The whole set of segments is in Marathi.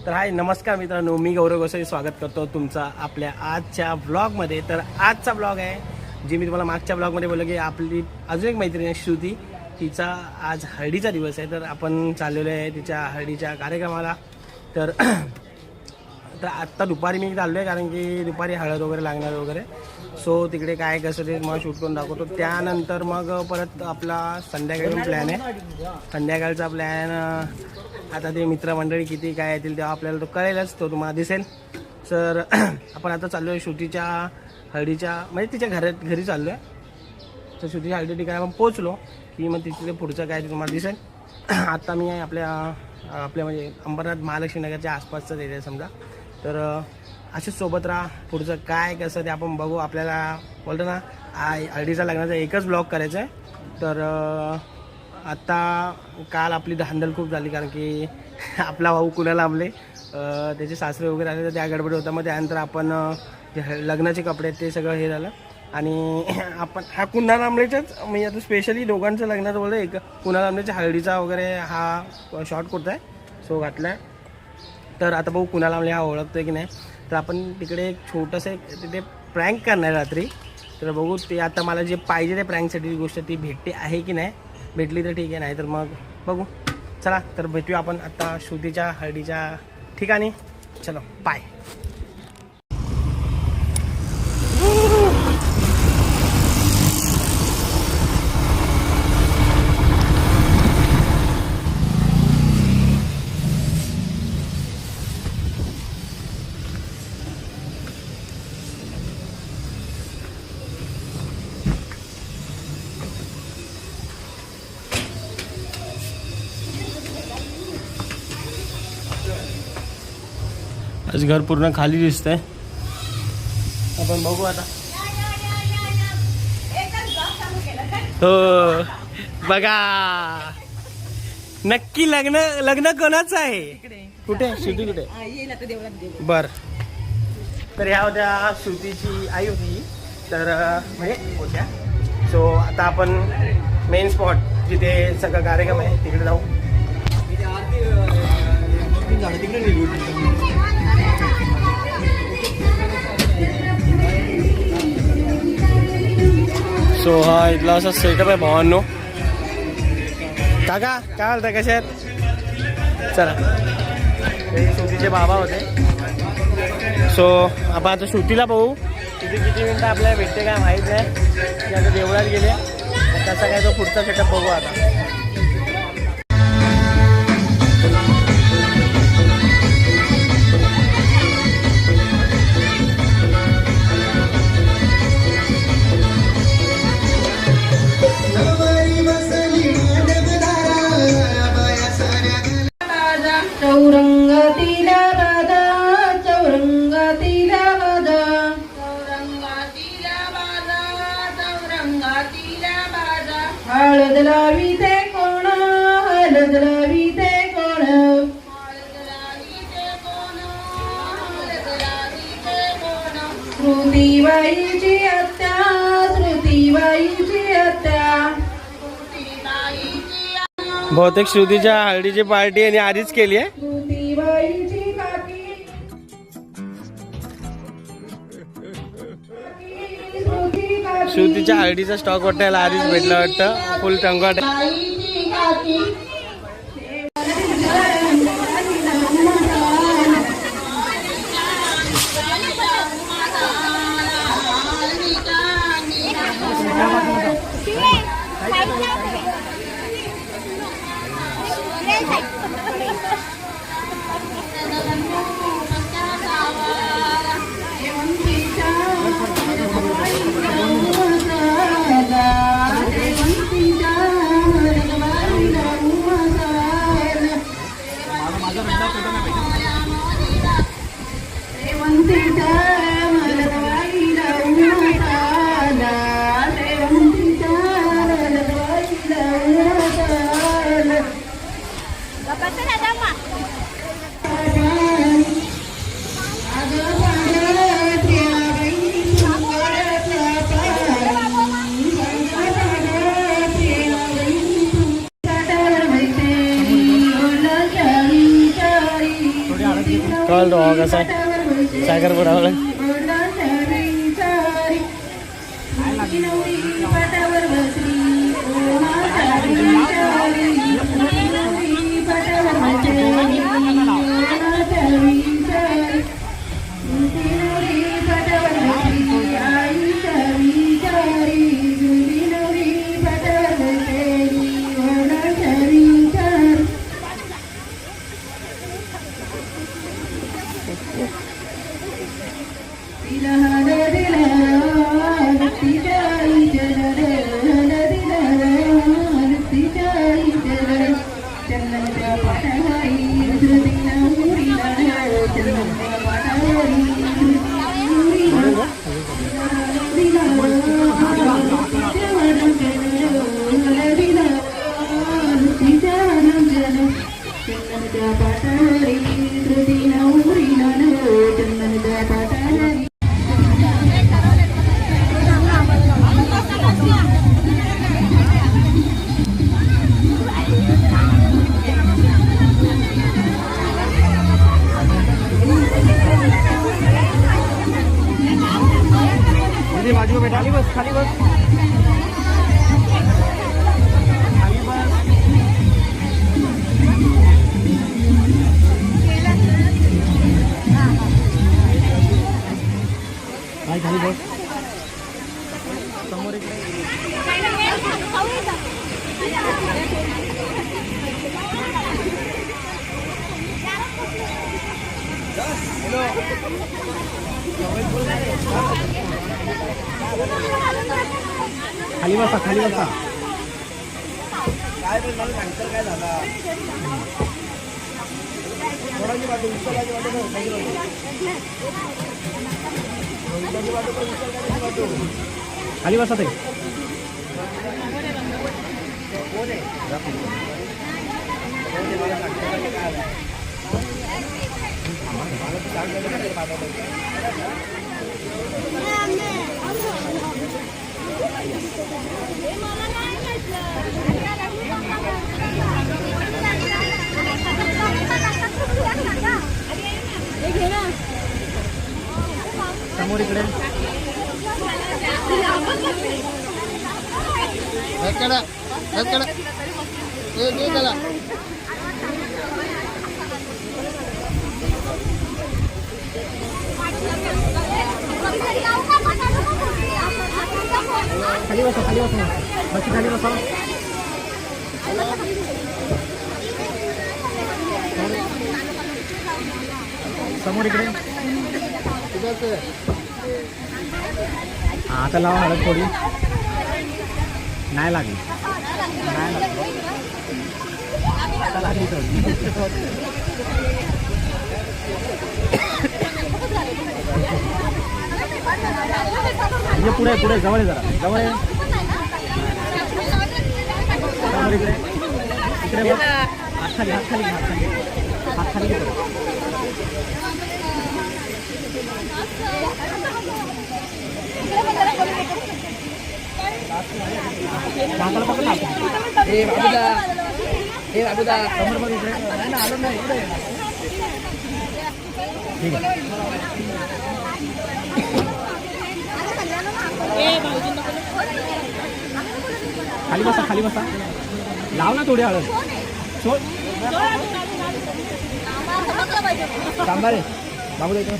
तर हाय नमस्कार मित्रांनो, मी गौरव गोसावी स्वागत करतो तुमचा आपल्या आजच्या ब्लॉगमध्ये। तर आजचा ब्लॉग आहे जे मी तुम्हाला मागच्या ब्लॉगमध्ये बोललो की आपली अजून एक मैत्रीण आहे श्रुती, तिचा आज हळदीचा दिवस आहे। तर आपण चाललेलो आहे तिच्या हळदीच्या कार्यक्रमाला। तर आत्ता दुपारी मी चाललो आहे कारण की दुपारी हळद वगैरे लागणार वगैरे, सो तिकडे काय कसं ते मग शूट करून दाखवतो। त्यानंतर मग परत आपला संध्याकाळी प्लॅन आहे। संध्याकाळचा प्लॅन आता ते मित्रमंडळी किती काय येतील तेव्हा आपल्याला तो कळेलच, तो तुम्हाला दिसेल। सर आपण आता चाललो आहे श्रुतीच्या हळदीच्या म्हणजे तिच्या घरी चाललो आहे। तर श्रुतीच्या हळदी ठिकाणी आपण पोचलो की मग तिथे पुढचं काय ते तुम्हाला दिसेल। आता मी आपल्या म्हणजे अंबरनाथ महालक्ष्मी नगरच्या आसपासचाच एरिया समजा। तर असेच सोबत राहा, पुढचं काय कसं ते आपण बघू। आपल्याला बोलतो ना हळदीचा लग्नाचा एकच ब्लॉग करायचा आहे। तर आत्ता काल आपली धांदल खूप झाली कारण की आपला भाऊ कुणाला आंबले त्याचे सासरे वगैरे आले, तर त्या गडबड होता। मग त्यानंतर आपण जे लग्नाचे कपडे ते सगळं हे झालं आणि आपण हा कुणाल आंबलेच्याच म्हणजे आता स्पेशली दोघांचं लग्नाचं बोलतो एक कुणाल आंबलेच्या हळदीचा वगैरे हा शॉर्ट कुर्ता आहे सो घातला आहे। तर आता भाऊ कुणाल आंबले हा ओळखतोय की नाही, तर आपण तिकडे एक छोटंसं एक तिथे प्रँक करणार रात्री। तर बघू ते आता मला जे पाहिजे ते प्रँकसाठी गोष्ट ती भेटते आहे की नाही, भेटली तर ठीक आहे, नाही तर मग बघू। चला तर भेटूया आपण आता श्रुतीच्या हळदीच्या ठिकाणी। चलो बाय। आज घर पूर्ण खाली दिसतंय, आपण बघू आता। हो बघा नक्की लग्न कोणाचं आहे? कुठे श्रुती कुठे? बर तर ह्या होत्या श्रुतीची आई होती, तर म्हणजे होत्या। सो आता आपण मेन स्पॉट जिथे सगळं कार्यक्रम आहे तिकडे जाऊ। सो हा इथला असा सेटअप आहे भावांनो। काका काय बोलताय, कसे आहेत? चला हे श्रुतीचे बाबा होते। सो आपण आता श्रुतीला बघू किती मिनिटं आपल्याला भेटते काय माहीत नाही, की आता देवळात गेले कसा काय तो पुढचा सेटअप बघू आता। हळद लावी ते कोण, हळद लावी ते कोण, श्रुतीबाईची आत्या, श्रुतीबाईची आत्या। बहुतेक श्रुतीच्या हळदीची पार्टी आणि आधीच केली आहे। श्रुतीबाईची काकी, श्रुतीच्या हळदीचा स्टॉक वाटायला आधीच भेटला वाटतं, फुल टंगवाट। कळलं हो कसं आहे सागर बुडावलं पाटावर बसली खाली बस खाली बस खाली बस समोर खाली बसा खाली बसा काय काय झाला खाली बसा ते समोर इकडे खाली बसा खाली बसा बस खाली बसा समोर इकडे आता लावा हळद थोडी नाही लागली नाही लागली आता लागली म्हणजे पुढे पुढे जवळ जरा जवळ समोर इकडे इकडे हात खाली हात खाली हात खाली हात खाली खाली बसा खाली बसा लाव ना थोडी हळद सोड सांबारे बाबू इकडे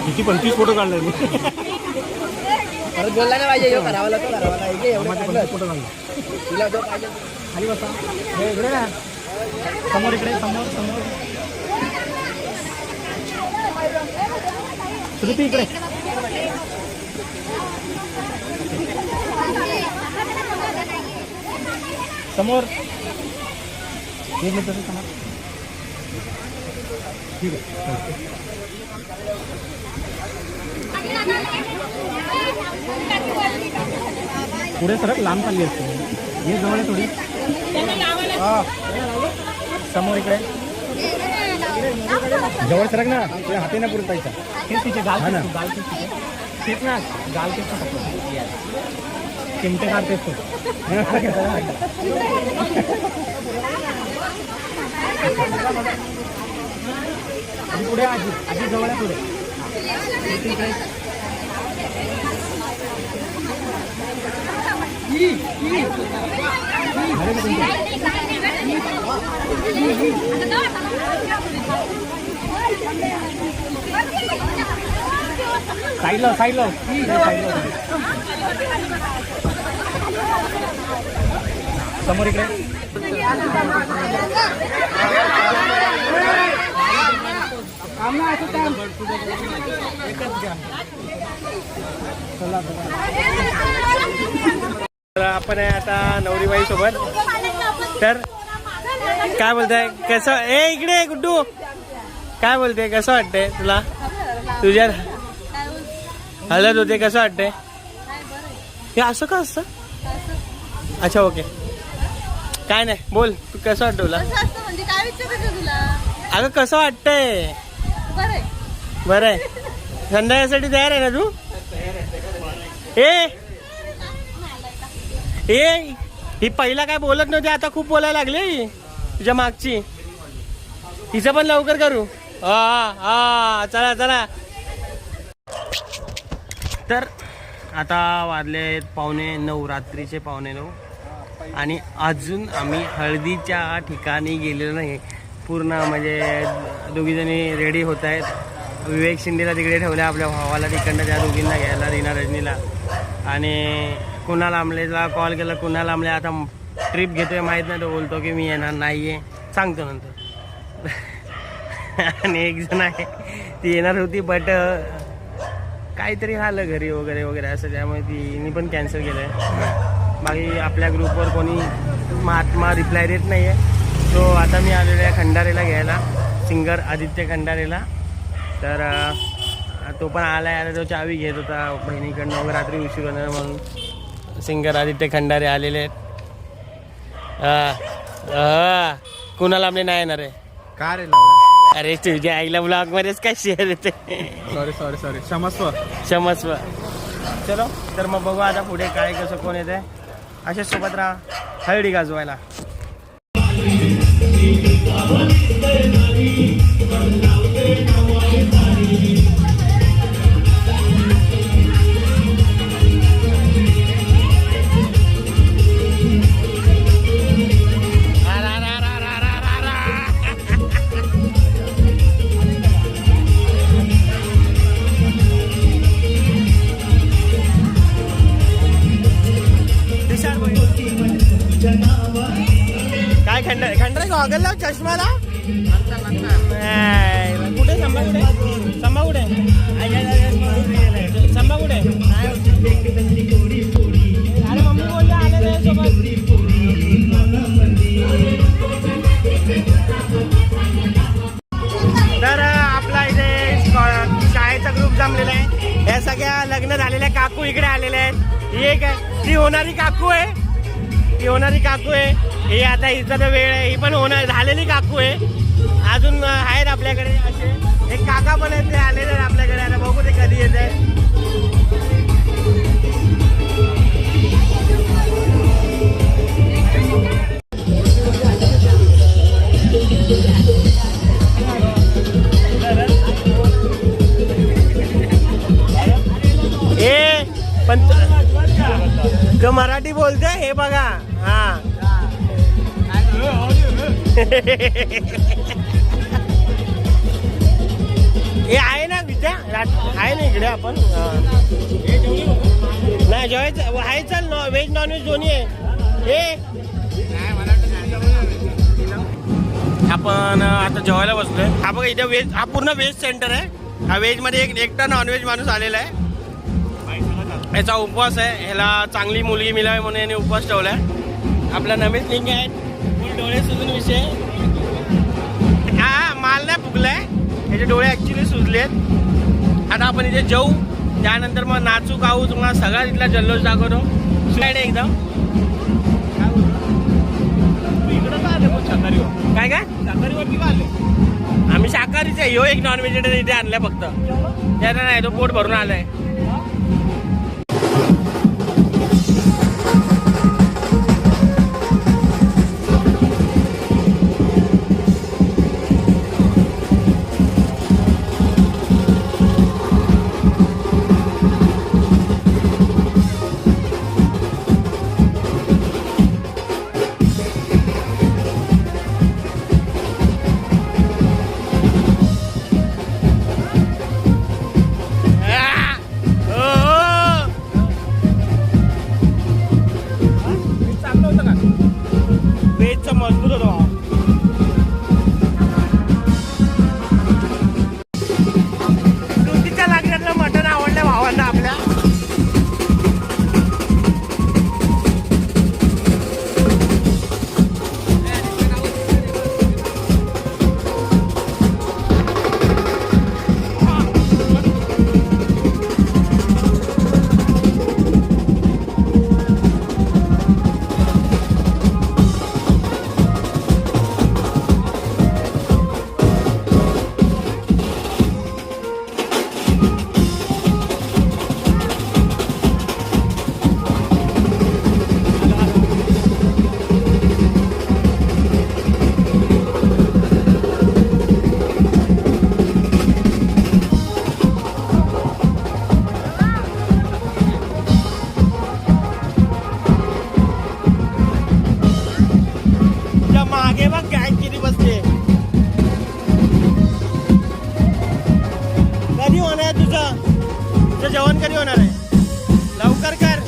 किती 25 फोटो काढले मी परत बोलला ना पाहिजे करावाला तो करावाला फोटो काढला तुला तो पाहिजे खाली बसा हे इकडे ना समोर इकडे समोर समोर श्रुती इकडे समोर एक मिनिट समोर ठीक आहे पुढे सरक लांब चालली असते हे जवळ आहे थोडी समोर इकडे जवळ सरक ना तुझ्या हाती ना पुढे जायचा तेच तिचे गाल ना गाल तेच ना गाल तेच चिमटे काढतेस तू. पुढे आजी आजी जवळ आहे पुढे. साईडला साईडला समोर इकडे. तर आपण आहे आता नवरीबाई सोबत. तर काय बोलताय कसं ए इकडे गुड्डू काय बोलते कसं वाटतंय तुला तुझ्या हळद होते कसं वाटतंय हे असं का असतं. अच्छा ओके काय नाही बोल तू कसं वाटतं तुला. अगं कसं वाटतंय. बरं आहे संध्याकाळसाठी तयार आहे ना तू. ए ही पहिला काय बोलत नव्हती आता खूप बोलायला लागली तुझ्या मागची. तिचं पण लवकर करू. हा हा चला चला. तर आता वाजले 8:45 रात्रीचे 8:45 आणि अजून आम्ही हळदीच्या ठिकाणी गेलेलो नाही. पूर्ण म्हणजे दोघीजणी रेडी होत आहेत. विवेक शिंदेला तिकडे ठेवलं आपल्या भावाला तिकडनं त्या दोघींना घ्यायला रीना रजनीला. आणि कुणाल आमलेला कॉल केला. कुणाल आमले आता ट्रिप घेतोय माहीत नाही. तो बोलतो की मी येणार नाही आहे सांगतो नंतर. आणि एक जण आहे ती येणार होती बट काहीतरी झालं घरी वगैरे वगैरे असं त्यामुळे तिने पण कॅन्सल केलं आहे. बाकी आपल्या ग्रुपवर कोणी महात्मा रिप्लाय देत नाही आहे. सो आता मी आलेलो आहे खंडारेला घ्यायला सिंगर आदित्य खंडारेला. तर तो पण आला आहे. तो चावी घेत होता बहिणीकडनं वगैरे रात्री उशीर होणार म्हणून सिंगर आदित्य खंडारे आलेले आहेत. कुणाला आपले नाही येणार आहे का रे. अरे तुझ्या आईला ब्लॉग मध्येच काय शेअर येते. सॉरी सॉरी सॉरी क्षमस्व क्षमस्व. चलो तर मग बघू आता पुढे काय कसं कोण येते. असेच सोबत राहा हळदी गाजवायला. काय खंडर गॉगल लाव चष्माला. कुठे संभा कुठे संभा कुठे संभा कुठे. अरे मम्मी बोलले आलेले सोबत. तर आपला इथे शाळेचा ग्रुप जमलेला आहे. या सगळ्या लग्न झालेल्या काकू इकडे आलेल्या आहेत. ही एक आहे ती होणारी काकू आहे. ही होणारी काकू आहे. हे आता हिचा तर वेळ आहे. ही पण होणार झालेली काकू आहे. अजून आहेत आपल्याकडे असे एक काका पण आहेत ते आलेले आहेत आपल्याकडे. आता बघू ते कधी येत आहे. ए पण तो मराठी बोलतोय हे बघा. हा हे आहे ना विद्या आहे ना इकडे आपण नाही जेवायचं आहे. चल व्हेज नॉन व्हेज दोन्ही आहे. हे आपण आता जेवायला बसलोय. हा बघा इथे व्हेज हा पूर्ण व्हेज सेंटर आहे. हा व्हेज मध्ये एकटा नॉनव्हेज माणूस आलेला आहे. याचा उपवास आहे. ह्याला चांगली मुलगी मिळावी म्हणून याने उपवास ठेवलाय. आपला नवीन लिंक आहे डोळे सुजून विषय. हा माल नाही फुगलाय याचे डोळे ऍक्च्युली सुजलेत. आता आपण इथे जाऊ त्यानंतर मग नाचू गाऊ तुम्हाला सगळा तिथला जल्लोष दाखवतो. स्लाइड एकदम काय काय शाकाहारीवरती आले आम्ही शाकाहारीच आहे. ह्यो एक नॉन व्हेजिटेरियन इथे आणलाय फक्त त्याला नाही तो पोट भरून आलाय. वेजचा मजबूत होतो भाव. श्रुतीच्या लागण्यातलं मटण आवडलं भावांना आपल्या. मागे बघ काय किती बसते. कधी होणार आहे तुझं जेवण कधी होणार आहे? लवकर कर.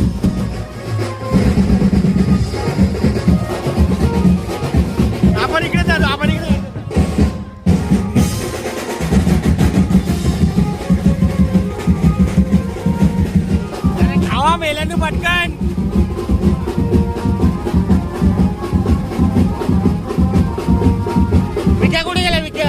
आपण इकडे जातो. आपण इकडे खावा मेल्यानं पटकन. विक्या कुठे गेला? विक्या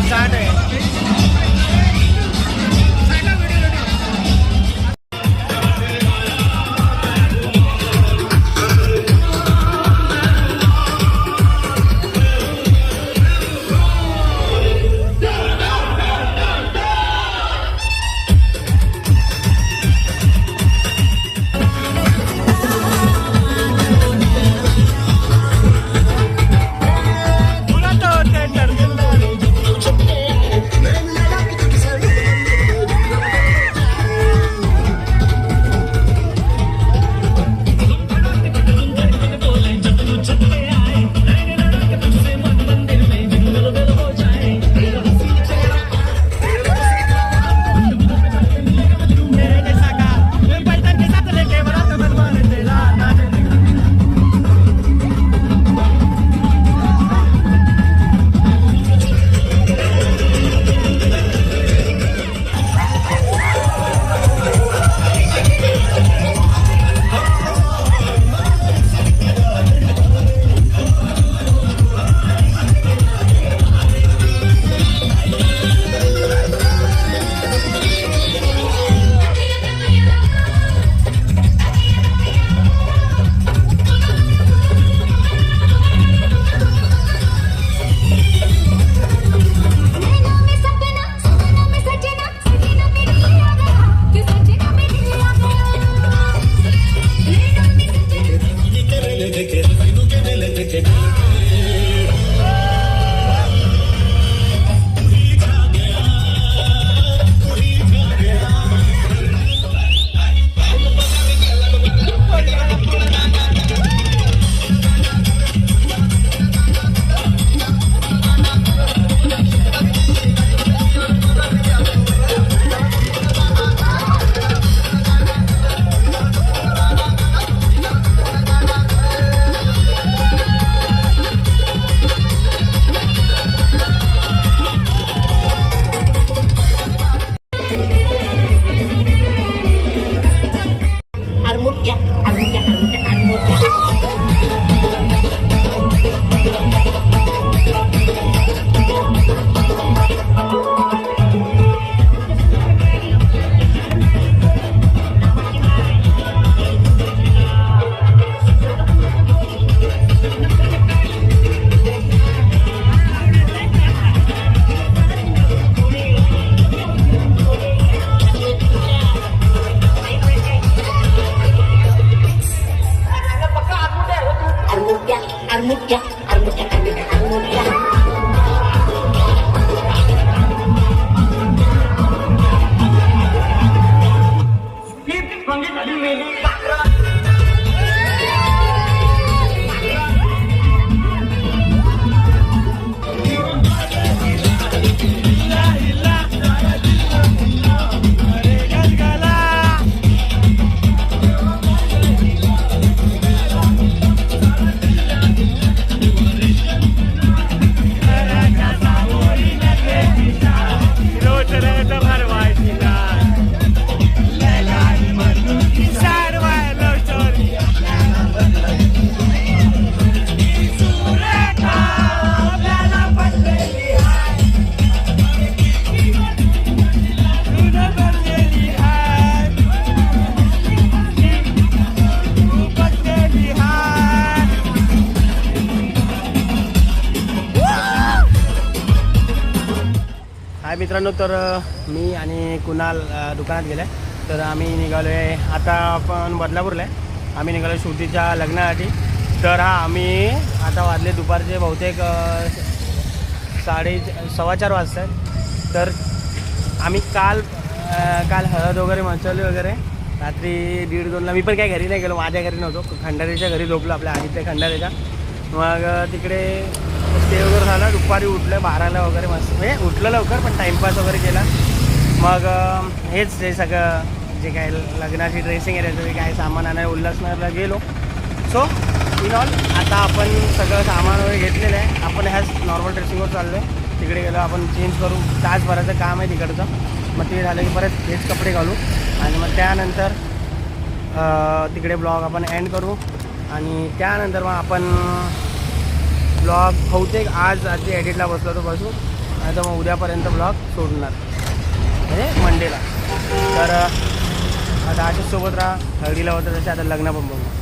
स्टार्ट आहे. हाय मित्रांनो, तर मी आणि कुणाल दुकानात गेले. तर आम्ही निघालो आहे आता आपण बदलापूरला आहे. आम्ही निघालो श्रुतीच्या लग्नासाठी. तर आम्ही आता वाजले दुपारचे बहुतेक 4:15 वाजता आहेत. तर आम्ही काल हळद वगैरे मचवली वगैरे रात्री 1:30-2ला. मी पण काही घरी नाही गेलो, माझ्या घरी नव्हतो, खंडारीच्या घरी झोपलो, आपल्या आदित्य खंडारीच्या. मग तिकडे स्टे वगैरे झाला. दुपारी उठलं 12ला वगैरे, मस्त म्हणजे उठलं लवकर पण टाईमपास वगैरे केला. मग हेच ते सगळं जे काय लग्नाची ड्रेसिंग आहे त्याचं काय सामान आणायला उल्हासनगरला गेलो. सो इन ऑल आता आपण सगळं सामान वगैरे घेतलेलं आहे. आपण ह्याच नॉर्मल ड्रेसिंगवर चाललो आहे. तिकडे गेलो आपण चेंज करू, तासभराचं काम आहे तिकडचं. मग ते झालं की परत हेच कपडे घालू आणि मग त्यानंतर तिकडे ब्लॉग आपण एंड करू. आणि त्यानंतर मग आपण ब्लॉग बहुतेक आज आधी एडिटला बसलो तो बसू, नाही तर मग उद्यापर्यंत ब्लॉग सोडणार म्हणजे मंडेला. तर आता आजच सोबत राहा. हळदीला होतं तसे आता लग्न पण बघू.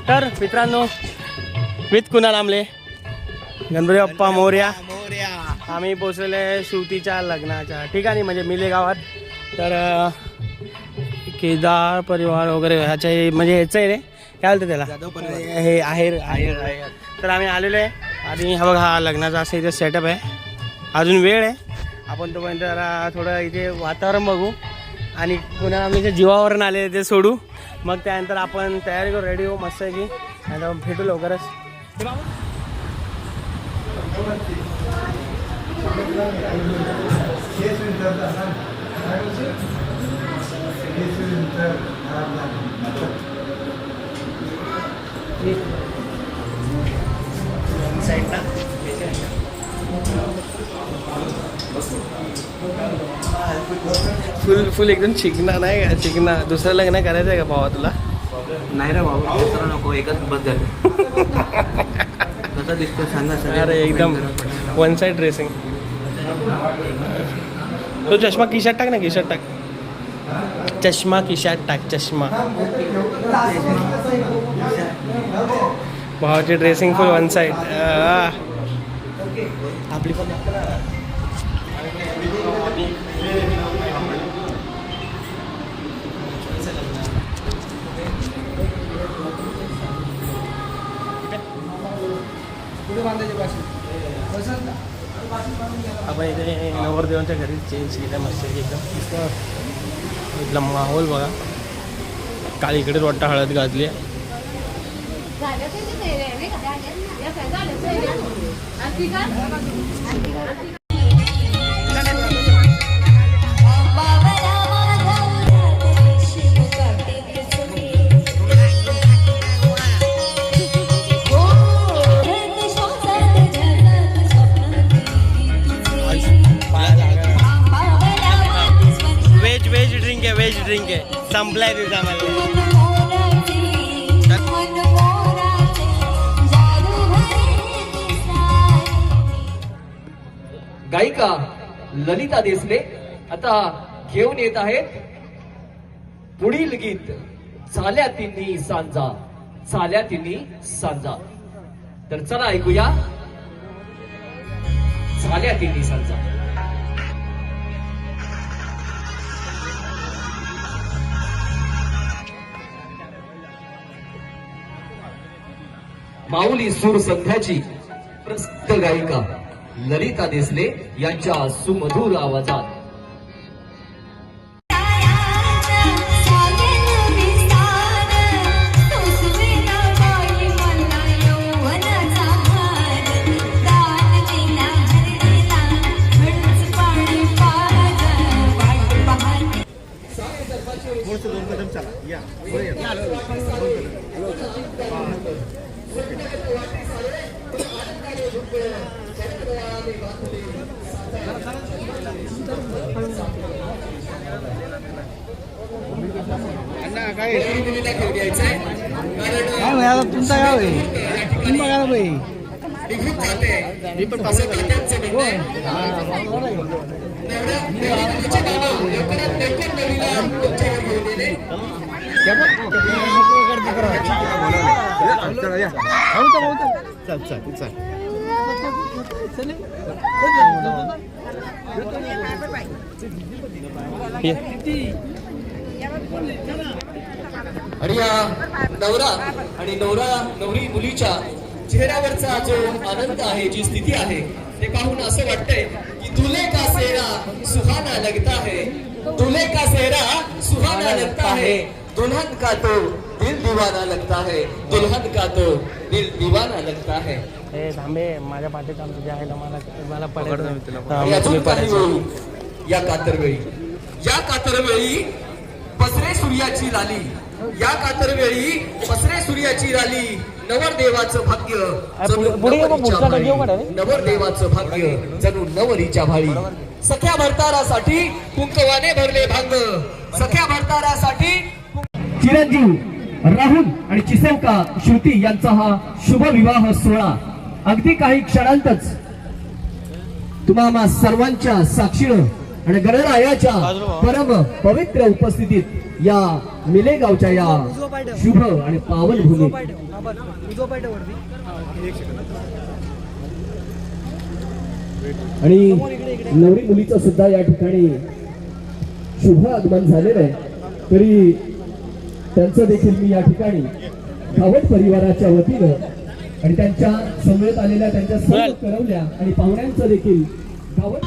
तर मित्रांनो, विथ कुणाल आमले, गणपती बाप्पा मोरया. आम्ही पोचलेले श्रुतीच्या लग्नाच्या ठिकाणी म्हणजे मिले गावात. तर केदार परिवार वगैरे ह्याच्या म्हणजे ह्याचं आहे रे, काय बोलतं त्याला, हे आहेर. तर आम्ही आलेलो आहे. आणि हा बघा, हा लग्नाचा असं इथे सेटअप आहे. अजून वेळ आहे, आपण तोपर्यंत जरा थोडं इथे वातावरण बघू आणि पुन्हा आम्ही जे जीवावरून आले ते सोडू. मग त्यानंतर आपण तयारी करू, रेडी हो मस्त आहे की, आणि भेटू लवकरच. फुल एकदम चिकना नाही का, चिकना. दुसरं लग्न करायचं आहे का भावा तुला? नाही रे बाबा दुसरा नको एकच बस झालं कसा दिसतो सांगा सर अरे एकदम वन साइड ड्रेसिंग. तो चष्मा खिशात टाक ना, खिशात टाक. चष्मा खिशात टाक, चष्मा. भावाची ड्रेसिंग फुल वन साइड. आपली पण आपण इथे नवरदेवांच्या घरी चेंज केल्या मस्त एकदम इथला माहोल बघा. काल इकडे वाटतं हळद घातली आहे. वेज ड्रिंक आहे संपलाय तिथं आम्हाला. गायिका ललिता देसले आता घेऊन येत आहेत पुढील गीत चाल्या तिन्ही सांजा, चाल्या तिन्ही सांजा. तर चला ऐकूया चाल्या तिन्ही सांजा. माऊली सूर संध्याची प्रसिद्ध गायिका ललिता देसले यांच्या सुमधुर आवाजात तुमचा गाव आहे बघायला पाहिजे. आणि या नवरा आणि नवरी मुलीच्या चेहऱ्यावरचा जो आनंद आहे, जी स्थिती आहे, ते पाहून असं वाटतंय की दुल्हे का सेहरा सुहाना लगता है, दुल्हे का सेहरा सुहाना लगता है, दुल्हन का तो दिल दीवाना लगता है, दुल्हन का तो दिल दीवाना लगता है. हे थांबे माझ्या पाठीत आम तुझ्या आहे मला पडायचं. आणि अजून काही वेळी या कातरवेळी पसरे सूर्याची लाली, या कातरवेळी पसरे सूर्याची लाली, नवरदेवाचं भाग्य जणू नवरीच्या भाळी, नवरदेवाचं भाग्य जणू नवरीच्या भाळी. सख्या भरतारासाठी कुंकवाने भरले भांग, सख्या भरतारासाठी. चिरंजीव राहुल आणि चिसेवका श्रुती यांचा हा शुभ विवाह सोहळा अगदी काही क्षणांतच तुम्हा सर्वांच्या साक्षीनं आणि गणरायाच्या परम पवित्र उपस्थितीत या मिलेगावच्या या शुभ आणि पावन भूमी आणि नवरी मुलीचं सुद्धा या ठिकाणी शुभ आगमन झालेलं आहे. तरी त्यांचं देखील मी या ठिकाणी गावट परिवाराच्या वतीनं आणि त्यांच्या समवेत आलेल्या त्यांच्या सर्व करवल्या आणि पाहुण्यांचं देखील गावट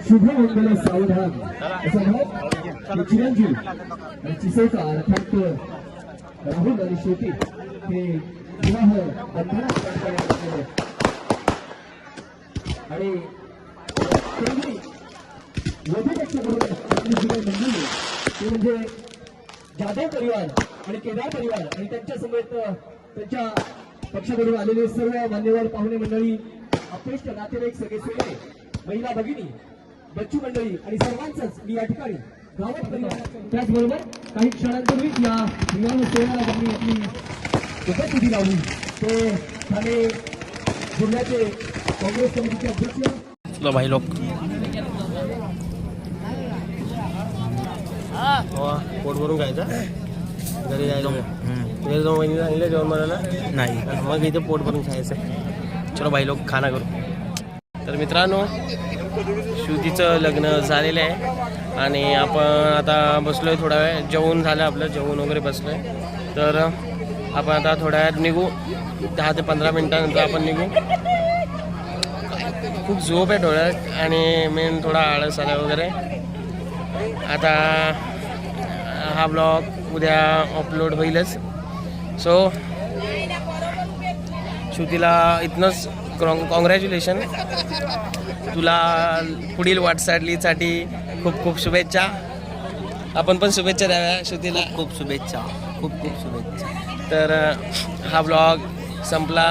शुभमंगल सावधान असं म्हणत चिरंजीव आणि चिसोका अर्थात राहुल आणि शेती हे विवाह बंधनात आणि वधूपेक्षा बरोबर आपली जी काही मंडळी ते म्हणजे जाधव परिवार आणि केदार परिवार आणि त्यांच्या समेत त्यांच्या पक्षाकडून आलेले सर्व मान्यवर पाहुणे मंडळी, अपेष्ट नातेवाईक, सगळे सोयरे, महिला भगिनी, बच्चू मंडळी आणि सर्वांचंच मी या ठिकाणी गावात परिवार, त्याचबरोबर काही क्षणांपूर्वीच या विवाह सोहळ्याला ज्यांनी आपली उपस्थिती लावली ते ठाणे जिल्ह्याचे काँग्रेस समितीचे अध्यक्ष चलो भाई लोक पोट भरून खायचं, घरी जायचं. घरी जाऊन वहिनी सांगितलं जेवण बनायला नाही, मग इथे पोट भरून खायचं. चलो भाई लोक खाना करू. तर मित्रांनो, श्रुतीचं लग्न झालेलं आहे आणि आपण आता बसलोय थोडा वेळ. जेवण झालं आपलं, जेवण वगैरे बसलोय. तर आपण आता थोड्या वेळात निघू, 10 ते 15 मिनिटानंतर आपण निघू. खूप झोप आहे डोळ्यात आणि मेन थोडा आळस आला वगैरे. आता हा ब्लॉग उद्या अपलोड होईलच. सो श्रुतीला इथनंच कॉंग्रॅच्युलेशन. तुला पुढील वाटचालीसाठी खूप खूप शुभेच्छा. आपण पण शुभेच्छा द्याव्या श्रुतीला. खूप शुभेच्छा, खूप खूप शुभेच्छा. तर हा ब्लॉग संपला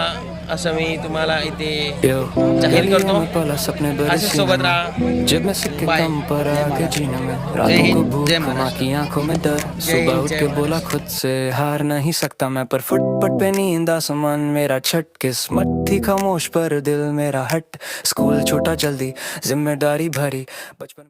असं मी तुम्हाला इथे जाहीर करतो. असे सोबत राहा. जब मैं सिक्के बाय. कम पर आके जीने में जय रातों को हिंद, भूख, जय माँ महाराष्ट्र. की आंखों में डर. सुबह उठ के बोला खुद से हार नहीं सकता मैं, पर फुटपट पे नींद आसमान मेरा छट. किस्मत थी खामोश पर दिल मेरा हट. स्कूल छोटा जल्दी जिम्मेदारी भरी, बचपन